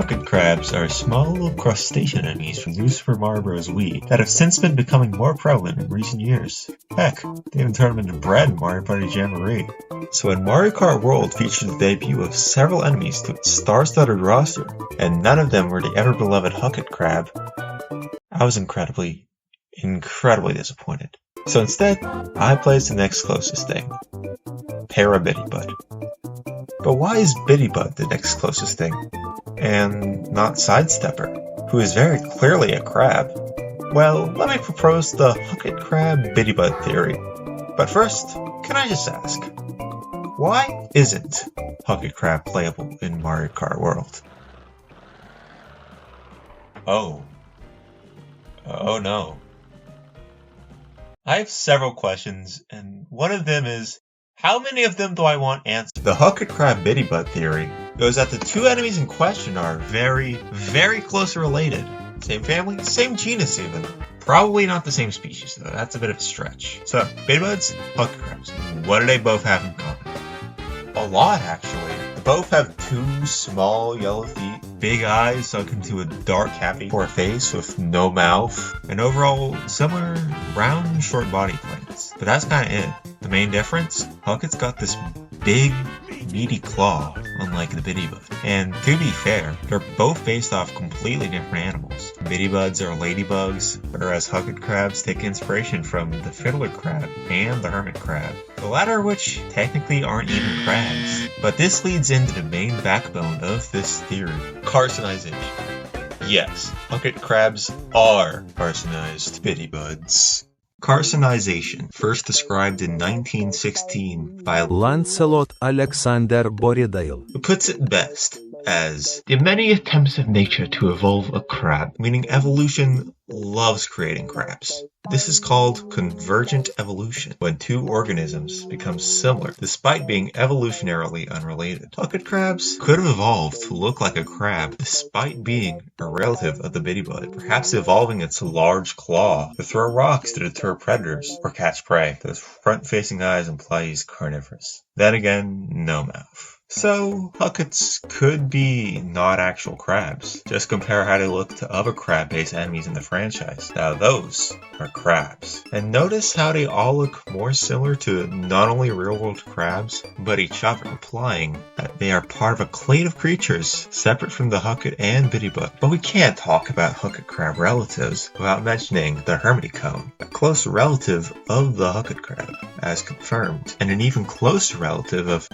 Huckit crabs are small little crustacean enemies from New Super Mario Bros. Wii that have since been becoming more prevalent in recent years. Heck, they even turned them into bread in Mario Party Jamboree. So when Mario Kart World featured the debut of several enemies to its star-studded roster, and none of them were the ever-beloved Huckit crab, I was incredibly disappointed. So instead, I placed the next closest thing. Biddybuds. But why is Biddybuds the next closest thing? And not Sidestepper, who is very clearly a crab? Well, let me propose the Huckit crab Biddybud theory. But first, can I just ask, why isn't Huckit crab playable in Mario Kart World? Oh no. I have several questions, and one of them is, how many of them do I want answered? The Huckit crab Biddybud theory goes that the two enemies in question are very, very closely related. Same family, same genus even. Probably not the same species though, that's a bit of a stretch. So, Biddybuds, Huckit crabs. What do they both have in common? A lot actually. They both have two small yellow feet, big eyes sunk into a dark cavity for a face with no mouth, and overall similar round short body plans. But that's kinda it. The main difference? Huckit's got this big, meaty claw, unlike the Biddybud. And to be fair, they're both based off completely different animals. Biddybuds are ladybugs, whereas Huckit crabs take inspiration from the fiddler crab and the hermit crab. The latter of which technically aren't even crabs. But this leads into the main backbone of this theory. Carcinization. Yes, Huckit crabs are carcinized Biddybuds. Carcinization, first described in 1916 by Lancelot Alexander Borrdaile, who puts it best as the many attempts of nature to evolve a crab, meaning evolution loves creating crabs. This is called convergent evolution, when two organisms become similar despite being evolutionarily unrelated. Huckit crabs could have evolved to look like a crab despite being a relative of the Biddybud, perhaps evolving its large claw to throw rocks to deter predators or catch prey. Those front-facing eyes imply he's carnivorous. Then again, no mouth. So, Huckits could be not actual crabs. Just compare how they look to other crab-based enemies in the franchise. Now those are crabs. And notice how they all look more similar to not only real-world crabs, but each other, implying that they are part of a clade of creatures separate from the Huckit and Biddybud. But we can't talk about Huckit crab relatives without mentioning the Hermiticone, a close relative of the Huckit crab, as confirmed, and an even closer relative of...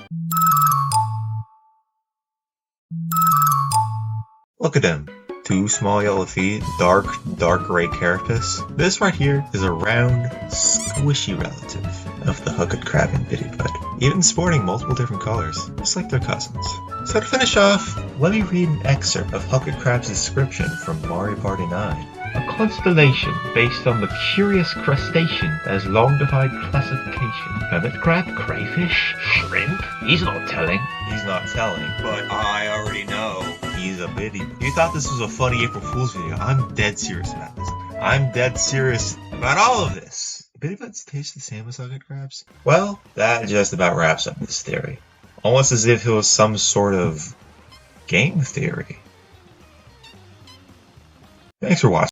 Look at them. Two small yellow feet, dark gray carapace. This right here is a round, squishy relative of the Huckit crab and Biddybud, even sporting multiple different colors, just like their cousins. So to finish off, let me read an excerpt of Huckit crab's description from Mario Party 9. A constellation based on the curious crustacean that has long-defied classification. Hermit crab, crayfish, shrimp? He's not telling, but I already know he's a biddy. You thought this was a funny April Fool's video. I'm dead serious about this. I'm dead serious about all of this. Biddybuds taste the same as Huckit crabs? Well, that just about wraps up this theory. Almost as if it was some sort of game theory. Thanks for watching.